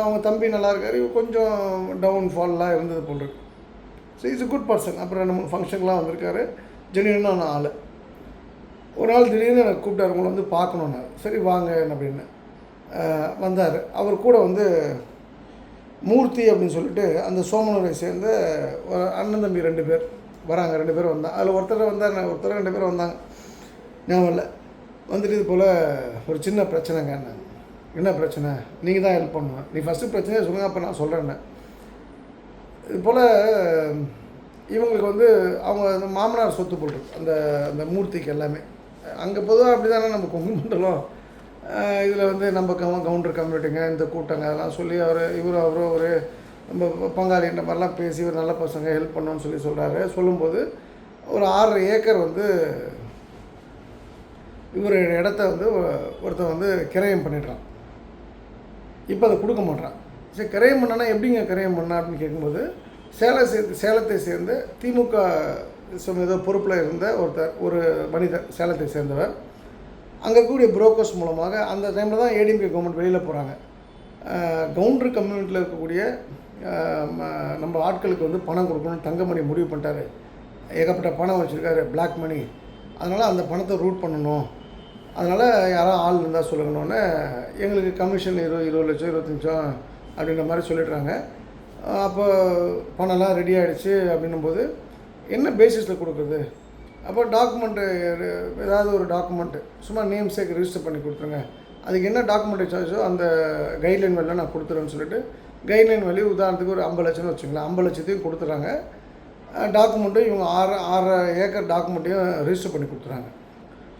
அவங்க தம்பி நல்லா இருக்கார், கொஞ்சம் டவுன்ஃபால்லாம் இருந்தது போல் இருக்கு. So it's good person. அப்புறம் 2-3 ஃபங்க்ஷன்லாம் வந்திருக்காரு. ஜென்யூனான ஆள். ஒரு நாள் திடீர்னு எனக்கு கூப்பிட்டாரு, உங்களை வந்து பார்க்கணுன்னு. சரி வாங்க அப்படின்னு வந்தார். அவர் கூட வந்து மூர்த்தி அப்படின்னு சொல்லிட்டு அந்த சோமனூரை சேர்ந்த அண்ணன் தம்பி 2 பேர் வராங்க. 2 பேர் வந்தாங்க. அதில் ஒருத்தர் வந்தார், ஒருத்தர் 2 பேர் வந்தாங்க, ஞாபகம் இல்லை. வந்துட்டு இது போல் ஒரு சின்ன பிரச்சனைங்க. என்ன பிரச்சனை? நீங்கள் தான் ஹெல்ப் பண்ணணும். நீ ஃபஸ்ட்டு பிரச்சனையை சொல்லுங்கள், அப்போ நான் சொல்கிறேன்னு. இது போல் இவங்களுக்கு வந்து அவங்க அந்த மாமனார் சொத்து போட்டுருக்கு அந்த அந்த மூர்த்திக்கு எல்லாமே. அங்கே பொதுவாக அப்படி தானே நம்ம கொங்கு மண்டலம். இதில் வந்து நம்ம கவுண்டர் கம்யூனிட்டிங்க, இந்த கூட்டங்க அதெல்லாம் சொல்லி அவரும் ஒரு நம்ம பங்காளின்ற மாதிரிலாம் பேசி ஒரு நல்ல பசங்க ஹெல்ப் பண்ணணும்னு சொல்கிறாரு. சொல்லும்போது ஒரு 6.5 ஏக்கர் வந்து இவர் இடத்த வந்து ஒருத்தன் வந்து கிரயம் பண்ணிடுறான். இப்போ அதை கொடுக்க மாட்டான். சரி, கிரயம் பண்ணனா எப்படிங்க கிரயம் பண்ணா அப்படின்னு கேட்கும்போது, சேலத்தை சேர்ந்த திமுக ஏதோ பொறுப்பில் இருந்த ஒரு மனிதர், சேலத்தை சேர்ந்தவர், அங்கே இருக்கக்கூடிய புரோக்கர்ஸ் மூலமாக அந்த டைமில் தான் ஏடிஎம்கே கவர்மெண்ட் வெளியில் போகிறாங்க. கவுண்டர் கம்யூனிட்டியில் இருக்கக்கூடிய நம்ம ஆட்களுக்கு வந்து பணம் கொடுக்கணும்னு தங்கமணி முடிவு பண்ணிட்டாரு. ஏகப்பட்ட பணம் வச்சுருக்காரு, பிளாக் மணி. அதனால் அந்த பணத்தை ரூட் பண்ணணும். அதனால் யாராவது ஆள் இருந்தால் சொல்லணுன்னு எங்களுக்கு கமிஷன் 20 லட்சம் 25 லட்சம் அப்படின்ற மாதிரி சொல்லிடுறாங்க. அப்போ பணம்லாம் ரெடி ஆகிடுச்சு. அப்படின்னும்போது என்ன பேசிஸில் கொடுக்குறது? அப்போ டாக்குமெண்ட்டு ஏதாவது ஒரு டாக்குமெண்ட்டு சும்மா நேம் சேக் ரிஜிஸ்டர் பண்ணி கொடுத்துருங்க. அதுக்கு என்ன டாக்குமெண்ட் சார்ஜோ அந்த கைட்லைன் வேலையில் நான் கொடுத்துறேன்னு சொல்லிட்டு, கைட்லைன் வேல்யூ உதாரணத்துக்கு ஒரு 50 லட்சம்னு வச்சுக்கலாம். 50 லட்சத்தையும் கொடுத்துட்றாங்க. டாக்குமெண்ட்டும் இவங்க 6 ஏக்கர் டாக்குமெண்ட்டையும் ரிஜிஸ்டர் பண்ணி கொடுத்துறாங்க.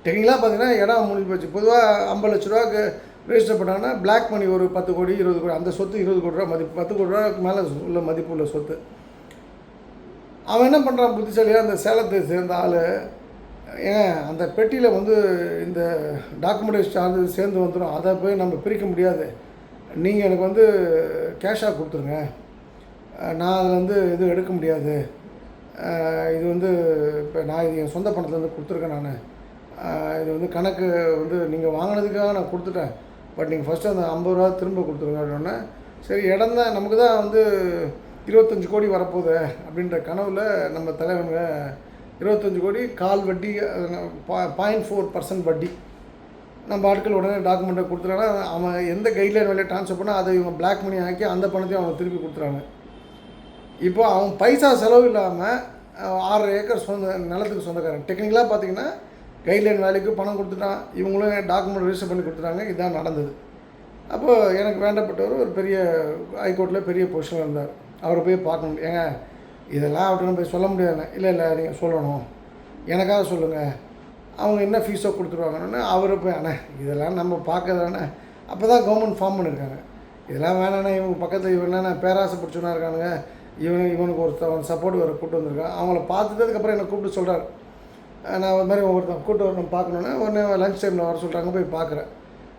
டெக்னிக்கலாக பார்த்தீங்கன்னா இடம் முடிஞ்சு போச்சு. பொதுவாக 50 லட்ச ரூபாய்க்கு ரெஜிஸ்டர் பண்ணாங்கன்னா பிளாக் மணி ஒரு 10 கோடி 20 கோடி, அந்த சொத்து 20 கோடி ரூபா மதிப்பு, 10 கோடி ரூபாய்க்கு மேலே உள்ள மதிப்பு உள்ள சொத்து. அவன் என்ன பண்ணுறான் புத்திசாலியாக, அந்த சேலத்தை சேர்ந்த ஆள், ஏன் அந்த பெட்டியில் வந்து இந்த டாக்குமெண்டேஷன் சார்ஜ் சேர்ந்து வந்துடும், அதை போய் நம்ம பிரிக்க முடியாது, நீங்கள் எனக்கு வந்து கேஷாக கொடுத்துருங்க, நான் அதில் வந்து எதுவும் எடுக்க முடியாது, இது வந்து இப்போ நான் இது என் சொந்த பணத்துலேருந்து கொடுத்துருக்கேன், நான் இது வந்து கணக்கு வந்து நீங்கள் வாங்கினதுக்காக நான் கொடுத்துட்டேன், பட் நீங்கள் ஃபஸ்ட்டு அந்த 50 ரூபா திரும்ப கொடுத்துருங்க அப்படின்னா, சரி இடம் தான் நமக்கு தான் வந்து 25 கோடி வரப்போகுது அப்படின்ற கனவில் நம்ம தலைவனுங்க 25 கோடி கால் வட்டி 0.4% வட்டி நம்ம ஆட்கள் உடனே டாக்குமெண்ட்டை கொடுத்துறாங்கன்னா, அவன் எந்த கைட்லைன் வேலையை ட்ரான்ஸ்ஃபர் பண்ணால் அதை இவங்க பிளாக் மணி ஆக்கி அந்த பணத்தையும் அவங்க திருப்பி கொடுத்துறாங்க. இப்போ அவன் பைசா செலவு இல்லாமல் 6 ஏக்கர் நிலத்துக்கு சொந்தக்காரன். டெக்னிக்கலாக பார்த்தீங்கன்னா கைட்லைன் வேலைக்கு பணம் கொடுத்துட்டான், இவங்களும் டாக்குமெண்ட் ரிஜிஸ்டர் பண்ணி கொடுத்துட்டாங்க. இதுதான் நடந்தது. அப்போது எனக்கு வேண்டப்பட்டவர் ஒரு பெரிய ஹைகோர்ட்டில் பெரிய பொசிஷனில் இருந்தார். அவரை போய் பார்க்கணும். ஏங்க இதெல்லாம் அப்படின்னு போய் சொல்ல முடியாதுண்ணே. இல்லை நீங்கள் சொல்லணும், எனக்காக சொல்லுங்கள், அவங்க என்ன ஃபீஸோ கொடுத்துருவாங்கன்னு அவரை போய், அண்ணே இதெல்லாம் நம்ம பார்க்கறதானே. அப்போ தான் கவர்மெண்ட் ஃபார்ம் பண்ணியிருக்காங்க. இதெல்லாம் வேணாண்ணே, இவங்க பக்கத்தில் இவன் என்ன பேராசை பிடிச்சவனா இருக்கானுங்க, இவனுக்கு ஒரு சப்போர்ட் வர கூப்பிட்டு வந்திருக்கான். அவங்கள பார்த்துட்டதுக்கப்புறம் என்னை கூப்பிட்டு சொல்கிறார், நான் ஒரு மாதிரி ஒருத்தன் கூப்பிட்டு வரணும் பார்க்கணுன்னா உடனே லஞ்ச் டைமில் வர சொல்கிறாங்க. போய் பார்க்குறேன்.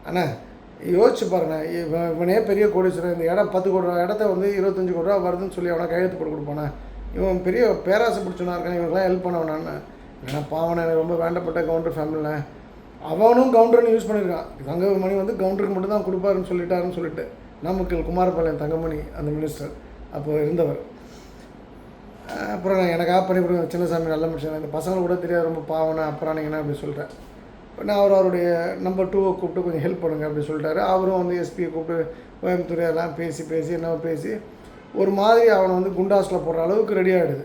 அண்ணா யோசிச்சு பாருங்கள், இவனே பெரிய கோடீஸ்வரன், இந்த இடம் 10 கோடி ரூபா இடத்த வந்து 25 கோடி ரூபா வருதுன்னு சொல்லி அவனை கையெழுத்து போட்டு கொடுப்பானே, இவன் பெரிய பேராசை பிடிச்சவனா இருக்கான், இவனுக்குலாம் ஹெல்ப் பண்ண வேணான்னு. ஏன்னா பாவனை எனக்கு ரொம்ப வேண்டப்பட்ட கவுண்டர் ஃபேமிலியில் அவனும் கவுண்டர்னு யூஸ் பண்ணியிருக்கான். தங்கமணி வந்து கவுண்டருக்கு மட்டும் தான் கொடுப்பாருன்னு சொல்லிட்டு நாமக்கல் குமாரபாளையம் தங்கமணி அந்த மினிஸ்டர் அப்போ இருந்தவர். அப்புறம் நான் எனக்காக பண்ணி கொடுங்க சின்னசாமி, நல்ல மனுஷன், இந்த பசங்களுக்கு கூட தெரியாது, ரொம்ப பாவனை அப்புறானிங்கன்னா அப்படி சொல்லிட்டேன். நான் அவருடைய நம்பர் 2 கூப்பிட்டு கொஞ்சம் ஹெல்ப் பண்ணுங்க அப்படின்னு சொல்லிட்டாரு. அவரும் வந்து எஸ்பியை கூப்பிட்டு கோயம்புத்தூர் எல்லாம் பேசி என்ன பேசி ஒரு மாதிரி அவனை வந்து குண்டாஸில் போடுற அளவுக்கு ரெடி ஆகிடுது.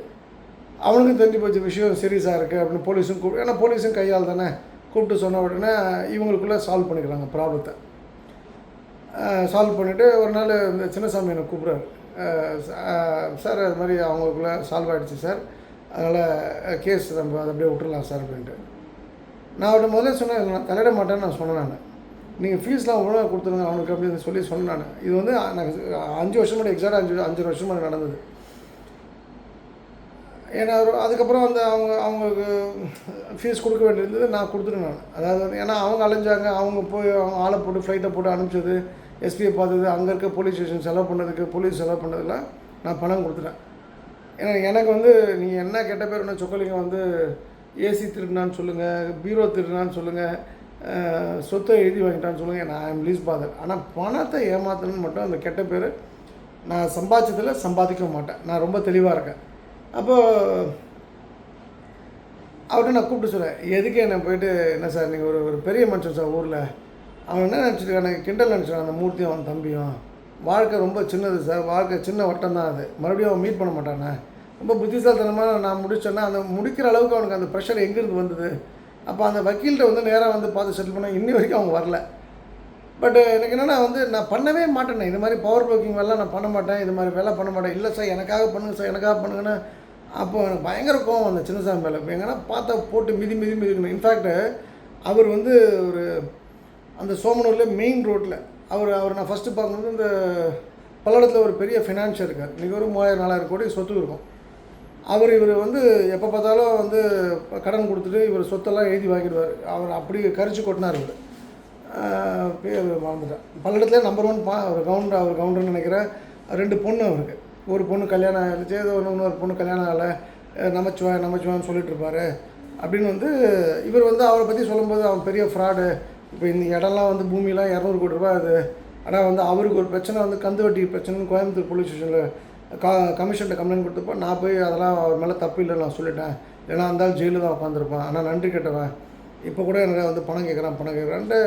அவனுக்கும் தெரிஞ்சு போச்சு விஷயம் சீரியஸாக இருக்குது அப்படின்னு. போலீஸும் கூப்பிட்டு, ஏன்னா போலீஸும் கையால் தானே, கூப்பிட்டு சொன்ன உடனே இவங்களுக்குள்ளே சால்வ் பண்ணிக்கிறாங்க ப்ராப்ளத்தை. சால்வ் பண்ணிவிட்டு ஒரு நாள் இந்த சின்னசாமி என்னை கூப்பிட்றாரு, சார் அது மாதிரி அவங்களுக்குள்ளே சால்வ் ஆகிடுச்சு சார், அதனால் கேஸ் நம்ம அதை அப்படியே விட்டுடலாம் சார் அப்படின்ட்டு. நான் அவர்கிட்ட முதல்ல சொன்னேன், நான் தலையிட மாட்டேன்னு நான் சொன்னேன். நான் நீங்கள் ஃபீஸ்லாம் ஒழுங்காக கொடுத்துருங்க அவனுக்கு அப்படின்னு சொல்லி சொன்னேன். நான் இது வந்து நான் 5 வருஷம் முன்னாடி, எக்ஸாக்டாக 5 வருஷம் முன்னாடி நடந்தது. ஏன்னா அதுக்கப்புறம் வந்து அவங்களுக்கு ஃபீஸ் கொடுக்க வேண்டியிருந்தது, நான் கொடுத்துட்டேன். நான் அதாவது வந்து ஏன்னா அவங்க அலைஞ்சாங்க, அவங்க போய் அவங்க ஆளை போட்டு ஃப்ளைட்டை போட்டு அனுப்பிச்சது, எஸ்பியை பார்த்தது, அங்கே இருக்க போலீஸ் ஸ்டேஷன் செலவு பண்ணதுக்கு, போலீஸ் செலவு பண்ணதெல்லாம் நான் பணம் கொடுத்துட்டேன். ஏன்னா எனக்கு வந்து நீங்கள் என்ன கெட்ட பேர் என்ன சொக்கலிங்க வந்து ஏசி திருடினான்னு சொல்லுங்கள், பீரோ திருடினான்னு சொல்லுங்கள், சொத்தை எழுதி வாங்கிட்டான்னு சொல்லுங்கள், நான் ஐம் லீஸ் பாதர். ஆனால் பணத்தை ஏமாத்தணுன்னு மட்டும் அந்த கெட்ட பேர் நான் சம்பாதிச்சதில் சம்பாதிக்க மாட்டேன். நான் ரொம்ப தெளிவாக இருக்கேன். அப்போது அவர்கிட்ட நான் கூப்பிட்டு சொல்கிறேன், எதுக்கு என்னை போயிட்டு என்ன சார் நீங்கள் ஒரு பெரிய மனுஷன் சார் ஊரில், அவன் என்ன நினச்சிருக்கான், எனக்கு கிண்டல் நினச்சிருக்கான் அந்த மூர்த்தியும் அவன் தம்பியும். வாழ்க்கை ரொம்ப சின்னது சார், வாழ்க்கை சின்ன வட்டம் தான், அது மறுபடியும் அவன் மீட் பண்ண மாட்டானே. ரொம்ப புத்திசாலித்தனமாக நான் முடித்தேன்னா அந்த முடிக்கிற அளவுக்கு அவனுக்கு அந்த ப்ரெஷர் எங்கேருந்து வந்தது. அப்போ அந்த வக்கீல்கிட்ட வந்து நேராக வந்து பார்த்து செட்டில் பண்ண இன்னி வரைக்கும் அவங்க வரல. பட் எனக்கு என்னென்னா வந்து நான் பண்ணவே மாட்டேனே, இது மாதிரி பவர் ப்ரோக்கிங் வேலை நான் பண்ண மாட்டேன், இது மாதிரி வேலை பண்ண மாட்டேன். இல்லை சார் எனக்காக பண்ணுங்கள் சார், எனக்காக பண்ணுங்கன்னா அப்போ எனக்கு பயங்கர கோவம் அந்த சின்னசாமி மேலே. இப்போ எங்கன்னா பார்த்தா போட்டு மிதிக்கணும். இன்ஃபேக்ட்டு அவர் வந்து ஒரு அந்த சோமனூரில் மெயின் ரோட்டில் அவர் நான் ஃபஸ்ட்டு பார்க்கும்போது இந்த பல்லடத்தில் ஒரு பெரிய ஃபினான்ஷியர் இருக்கார். இன்றைக்கி ஒரு 3000-4000 கோடி சொத்து இருக்கும். இவர் வந்து எப்போ பார்த்தாலும் வந்து கடன் கொடுத்துட்டு இவர் சொத்தெல்லாம் எழுதி வாங்கிடுவார். அவர் அப்படி கரிச்சு கொட்டினார். இவர் பேர் மறந்துட்டேன். பல்லடத்துலேயே நம்பர் 1 அவர் கவுண்டர்னு நினைக்கிறேன். 2 பொண்ணு அவருக்கு. ஒரு பொண்ணு கல்யாணம் ஆகிடுச்சு, ஏதோ இன்னொரு பொண்ணு கல்யாணம் ஆகலை, நமச்சுவான்னு சொல்லிட்டு இருப்பார். அப்படின்னு வந்து இவர் வந்து அவரை பற்றி சொல்லும்போது அவன் பெரிய ஃப்ராடு, இப்போ இந்த இடம்லாம் வந்து பூமியெலாம் 200 கோடி ரூபா அது. ஆனால் வந்து அவருக்கு ஒரு பிரச்சனை வந்து கந்து வட்டி பிரச்சனைன்னு கோயம்புத்தூர் போலீஸ் ஸ்டேஷனில் கமிஷன்கிட்ட கம்ப்ளைண்ட் கொடுத்தப்போ நான் போய் அதெல்லாம் அவர் மேலே தப்பு இல்லைன்னு நான் சொல்லிட்டேன். ஏன்னா இருந்தாலும் ஜெயிலில் தான் உட்காந்துருப்பான், ஆனால் நன்றி கெட்டவன், இப்போ கூட எனக்கு வந்து பணம் கேட்குறான்ட்டு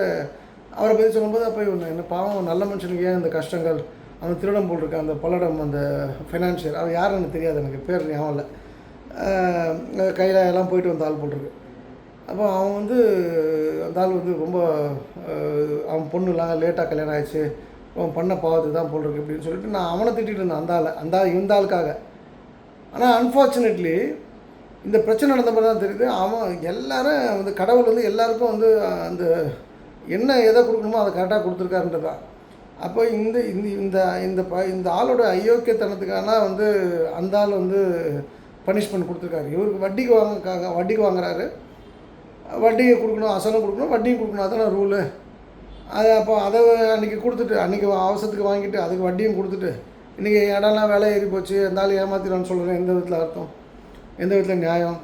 அவரை பற்றி சொல்லும்போது அப்போ என்ன பாவம் நல்ல மனுஷனுக்கு ஏன் இந்த கஷ்டங்கள். அவன் திருடம் போட்டிருக்கான் அந்த பல்லடம் அந்த ஃபைனான்ஷியர், அவன் யாருன்னு எனக்கு தெரியாது, எனக்கு பேர் ஞாபகம் இல்லை. கையில் எல்லாம் போயிட்டு வந்த ஆள் போட்டிருக்கு. அப்போ அவன் வந்து அந்த ஆள் வந்து ரொம்ப அவன் பொண்ணுலாம் லேட்டாக கல்யாணம் ஆகிடுச்சு, அவன் பண்ண பாவத்துக்கு தான் போட்டிருக்கு அப்படின்னு சொல்லிட்டு நான் அவனை திட்டிகிட்டு இருந்தேன் அந்த இந்த ஆளுக்காக. ஆனால் அன்ஃபார்ச்சுனேட்லி இந்த பிரச்சனை நடந்த மாதிரி தான் தெரியுது, அவன் எல்லாரும் வந்து கடவுள் வந்து எல்லாருக்கும் வந்து அந்த என்ன எதை கொடுக்கணுமோ அதை கரெக்டாக கொடுத்துருக்காருன்றது தான். அப்போ இந்த இந்த இந்த இந்த ஆளோட அயோக்கியத்தனத்துக்கான வந்து அந்த ஆள் வந்து பனிஷ்மெண்ட் கொடுத்துருக்காரு. இவருக்கு வட்டிக்கு வாங்குறாரு, வட்டியை கொடுக்கணும், அசலும் கொடுக்கணும், வட்டியும் கொடுக்கணும், அதான ரூலு. அது அப்போ அதை அன்றைக்கி கொடுத்துட்டு அன்றைக்கி அவசரத்துக்கு வாங்கிட்டு அதுக்கு வட்டியும் கொடுத்துட்டு இன்றைக்கி இடம்லாம் விலை ஏறி போச்சு, இருந்தாலும் ஏமாத்திடான்னு சொல்கிறேன். எந்த விதத்தில் அர்த்தம், எந்த விதத்தில் நியாயம்,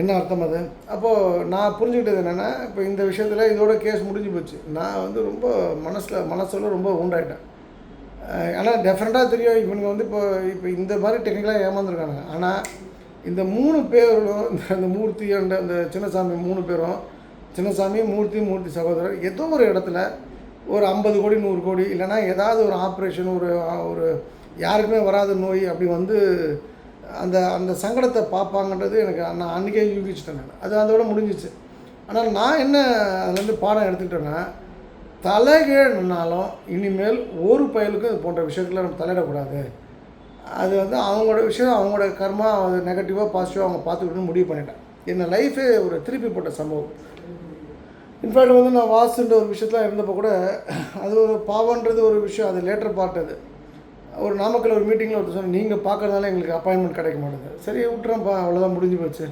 என்ன அர்த்தம் அது? அப்போது நான் புரிஞ்சுக்கிட்டது என்னென்னா, இப்போ இந்த விஷயத்தில் இதோட கேஸ் முடிஞ்சு போச்சு. நான் வந்து ரொம்ப மனசில் ரொம்ப உண்டாயிட்டேன். ஆனால் டெஃபினட்டாக தெரியும் இவனுங்க வந்து இப்போ இந்த மாதிரி டெக்னிக்கலாக ஏமாந்துருக்கானுங்க. ஆனால் இந்த 3 பேரும் இந்த மூர்த்தி அந்த சின்னசாமி 3 பேரும், சின்னசாமி மூர்த்தி சகோதரர், ஏதோ ஒரு இடத்துல ஒரு 50 கோடி 100 கோடி இல்லைனா ஏதாவது ஒரு ஆப்ரேஷன், ஒரு யாருக்குமே வராத நோய் அப்படி வந்து அந்த அந்த சங்கடத்தை பார்ப்பாங்கன்றது எனக்கு நான் அன்றைக்கே யூகிச்சிட்டேன். அது அதோட முடிஞ்சிச்சு. ஆனால் நான் என்ன அதுலேருந்து பாடம் எடுத்துக்கிட்டேன்னா, தலைகீழ்னாலும் இனிமேல் ஒரு பயலுக்கும் இது போன்ற விஷயத்தில் நம்ம தலையிடக்கூடாது. அது வந்து அவங்களோட விஷயம், அவங்களோட கர்மா, அது நெகட்டிவாக பாசிட்டிவாக அவங்க பார்த்துக்கிட்டுன்னு முடிவு பண்ணிட்டேன். என்ன லைஃபே ஒரு திருப்பி போட்ட சம்பவம். இன்ஃபேக்ட் வந்து நான் வாசுன்ற ஒரு விஷயத்தில் இருந்தப்போ கூட அது ஒரு பாவன்றது ஒரு விஷயம், அது லேட்டர் பார்ட். அது ஒரு நாமக்கல் ஒரு மீட்டிங்கில் ஒருத்தர் சொன்னால் நீங்கள் பார்க்குறதுனால எங்களுக்கு அப்பாயின்மெண்ட் கிடைக்க மாட்டேங்குது. சரி விட்டுறேன்ப்பா, அவ்வளோதான் முடிஞ்சு போச்சு.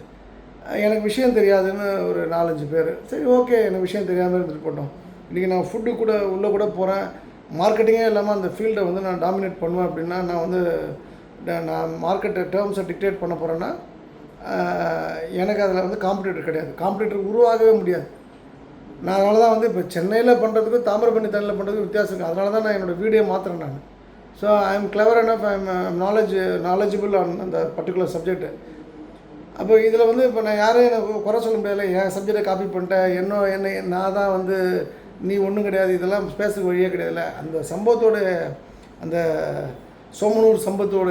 எனக்கு விஷயம் தெரியாதுன்னு ஒரு 4-5 பேர். சரி ஓகே, எனக்கு விஷயம் தெரியாமல் இருந்துட்டு போட்டோம். இன்றைக்கி நான் ஃபுட்டு கூட உள்ளே கூட போகிறேன், மார்க்கெட்டிங்கே இல்லாமல் அந்த ஃபீல்டை வந்து நான் டாமினேட் பண்ணுவேன் அப்படின்னா, நான் மார்க்கெட்டை டேர்ம்ஸை டிக்டேட் பண்ண போகிறேன்னா எனக்கு அதில் வந்து காம்படிட்டர் கிடையாது, காம்படிட்டர் உருவாகவே முடியாது. நான் அதனால தான் வந்து இப்போ சென்னையில் பண்ணுறதுக்கும் தாமிரபரணி தண்ணியில் பண்ணுறதுக்கும் வித்தியாசம் இருக்குது. அதனால தான் நான் என்னோடய வீடியோ மாற்றுறேன். நான் so I am clever enough, I am knowledgeable on அந்த பர்டிகுலர் சப்ஜெக்ட்டு. அப்போ இதில் வந்து இப்போ நான் யாரையும் எனக்கு குறை சொல்ல முடியாது. என் சப்ஜெக்டை காப்பி பண்ணிட்டேன், என்னை நான் தான் வந்து நீ ஒன்றும் கிடையாது, இதெல்லாம் பேசுறதுக்கு வழியே கிடையாதுல்ல. அந்த சம்பவத்தோட அந்த சோமனூர் சம்பவத்தோட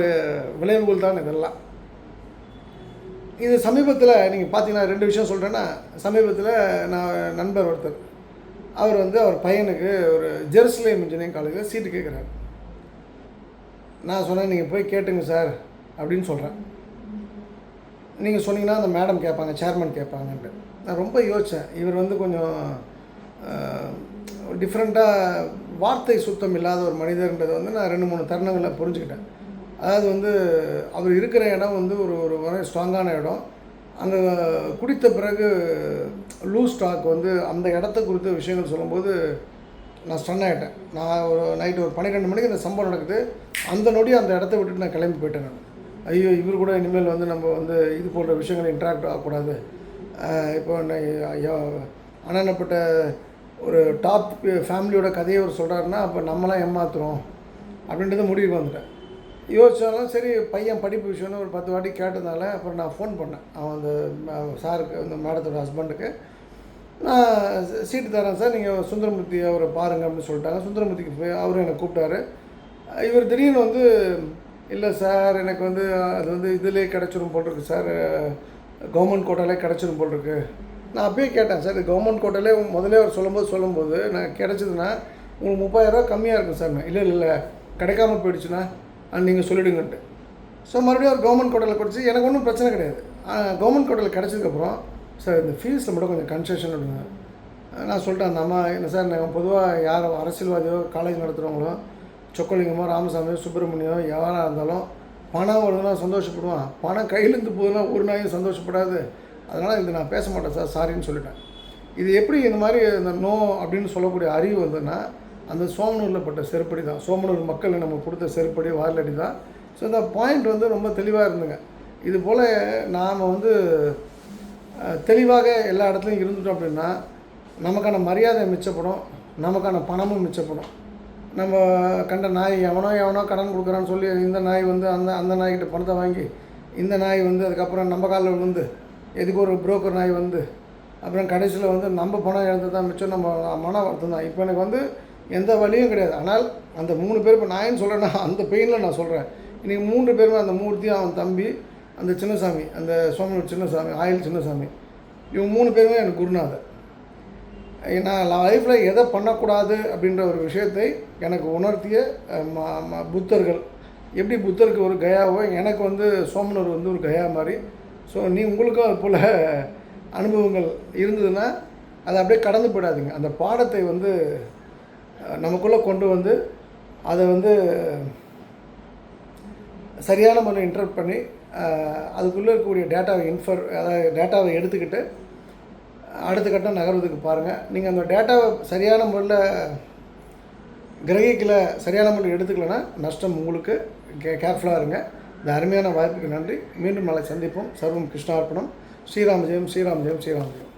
விளைவுகள் தான் இதெல்லாம். இது சமீபத்தில் நீங்கள் பார்த்தீங்கன்னா 2 விஷயம் சொல்கிறேன்னா, சமீபத்தில் நான் நண்பர் ஒருத்தர், அவர் வந்து அவர் பையனுக்கு ஒரு ஜெருசலேம் இன்ஜினியரிங் காலேஜில் சீட்டு கேட்குறாரு. நான் சொன்னேன், நீங்கள் போய் கேட்டுங்க சார் அப்படின்னு சொல்கிறேன். நீங்கள் சொன்னீங்கன்னா அந்த மேடம் கேட்பாங்க, சேர்மன் கேட்பாங்கன்ட்டு. நான் ரொம்ப யோசித்தேன். இவர் வந்து கொஞ்சம் டிஃப்ரெண்ட்டாக வார்த்தை சுத்தம் இல்லாத ஒரு மனிதர்ன்றதை வந்து நான் 2-3 தருணங்களில் புரிஞ்சுக்கிட்டேன். அதாவது வந்து அவர் இருக்கிற இடம் வந்து ஒரு ஒரு ஸ்ட்ராங்கான இடம். அங்கே குடித்த பிறகு லூஸ் டாக் வந்து அந்த இடத்த குறித்த விஷயங்கள் சொல்லும்போது நான் ஸ்டன் ஆகிட்டேன். நான் ஒரு நைட்டு ஒரு 12 மணிக்கு இந்த சம்பவம் நடக்குது. அந்த நொடி அந்த இடத்த விட்டுட்டு நான் கிளம்பி போயிட்டேன். நான் ஐயோ, இவர் கூட இனிமேல் வந்து நம்ம வந்து இது போன்ற விஷயங்கள் இன்ட்ராக்ட் ஆகக்கூடாது. இப்போ அண்ணனப்பட்ட ஒரு டாப் ஃபேமிலியோட கதையை அவர் சொல்கிறாருன்னா அப்போ நம்மளாம் ஏமாத்துறோம் அப்படின்றத முடிவுக்கு வந்துட்டேன். யோசித்தாலும் சரி, பையன் படிப்பு விஷயம்னு ஒரு 10 வாட்டி கேட்டதால அப்புறம் நான் ஃபோன் பண்ணேன். அவன் அந்த சாருக்கு, அந்த மேடத்தோட ஹஸ்பண்டுக்கு, நான் சீட்டு தரேன் சார், நீங்கள் சுந்தரமூர்த்தி அவரை பாருங்கள் அப்படின்னு சொல்லிட்டாங்க. சுந்தரமூர்த்திக்கு போய் அவரும் என்னை கூப்பிட்டாரு. இவர் திடீர்னு வந்து, இல்லை சார் எனக்கு வந்து அது வந்து இதிலே கிடச்சிரும் போல் இருக்குது சார், கவர்மெண்ட் கோட்டாலே கிடச்சிரும் போல் இருக்குது. நான் அப்பயே கேட்டேன், சார் இது கவர்மெண்ட் கோட்டாலே முதலே அவர் சொல்லும்போது நான் கிடச்சிதுன்னா உங்களுக்கு 30,000 கம்மியாக இருக்கும் சார். இல்லை கிடைக்காம போயிடுச்சுன்னா நீங்கள் சொல்லிவிடுங்கன்ட்டு. ஸோ மறுபடியும் அவர் கவர்மெண்ட் கோட்டாவில் கிடச்சி எனக்கு ஒன்றும் பிரச்சனை கிடையாது. கவர்மெண்ட் கோட்டாவில் கிடச்சதுக்கப்புறம் சார் இந்த ஃபீஸில் மட்டும் கொஞ்சம் கன்செஷன் அப்படிங்க. நான் சொல்லிட்டேன், அந்த அம்மா என்ன சார், நாங்கள் பொதுவாக யார் அரசியல்வாதியோ காலேஜ் நடத்துகிறவங்களோ சொக்கலிங்கமோ ராமசாமியோ சுப்பிரமணியோ யாராக இருந்தாலும் பணம் வருதுன்னா சந்தோஷப்படுவான், பணம் கையிலேருந்து போகுதுன்னா ஒரு நாயும் சந்தோஷப்படாது. அதனால் இது நான் பேச மாட்டேன் சார், சாரின்னு சொல்லிட்டேன். இது எப்படி இந்த மாதிரி இந்த நோ அப்படின்னு சொல்லக்கூடிய அறிவு வந்ததுன்னா அந்த சோமனூரில் பட்ட செருப்படி தான். சோமனூர் மக்கள் நம்ம கொடுத்த செருப்படி வாரலடி தான். ஸோ இந்த பாயிண்ட் வந்து ரொம்ப தெளிவாக இருந்துங்க. இது போல் நாம் வந்து தெளிவாக எல்லா இடத்துலையும் இருந்துட்டோம் அப்படின்னா நமக்கான மரியாதை மிச்சப்படும், நமக்கான பணமும் மிச்சப்படும். நம்ம கண்ட நாய் எவனோ கடன் கொடுக்குறான்னு சொல்லி இந்த நாய் வந்து அந்த நாய்கிட்ட பணத்தை வாங்கி இந்த நாய் வந்து அதுக்கப்புறம் நம்ம காலில் விழுந்து எதுக்கு ஒரு புரோக்கர் நாய் வந்து அப்புறம் கடைசியில் வந்து நம்ம பணம் இழந்து தான் மிச்சம், நம்ம மன வருத்தம் தான். இப்போ எனக்கு வந்து எந்த வழியும் கிடையாது. ஆனால் அந்த 3 பேர், இப்போ நான் சொல்கிறேன்னா அந்த பெயினில் நான் சொல்கிறேன், இன்றைக்கி 3 பேருமே, அந்த மூர்த்தி, அவன் தம்பி, அந்த சின்னசாமி, அந்த சோமனூர் சின்னசாமி, ஆயில் சின்னசாமி, இவங்க 3 பேருமே எனக்கு குருநாதர். நான் லைஃப்பில் எதை பண்ணக்கூடாது அப்படின்ற ஒரு விஷயத்தை எனக்கு உணர்த்திய புத்தர்கள். எப்படி புத்தருக்கு ஒரு கயாவோ எனக்கு வந்து சோமனூர் வந்து ஒரு கயா மாதிரி. ஸோ உங்களுக்கும் அது போல் அனுபவங்கள் இருந்ததுன்னா அதை அப்படியே கடந்து போயிடாதீங்க. அந்த பாடத்தை வந்து நமக்குள்ளே கொண்டு வந்து அதை வந்து சரியான முறையில் இன்டர்ப்ட் பண்ணி அதுக்குள்ளே இருக்கக்கூடிய டேட்டாவை எடுத்துக்கிட்டு அடுத்த கட்டம் நகர்வதுக்கு பாருங்கள். நீங்கள் அந்த டேட்டாவை சரியான முறையில் கிரகிக்கல, சரியான முறையில் எடுத்துக்கலைன்னா நஷ்டம் உங்களுக்கு. கேர்ஃபுல்லாக இருங்க. இந்த அருமையான வாய்ப்புக்கு நன்றி. மீண்டும் நாளை சந்திப்போம். சர்வம் கிருஷ்ணார்ப்பணம். ஸ்ரீராம் ஜெயம், ஸ்ரீராம் ஜெயம், ஸ்ரீராம் ஜெயம்.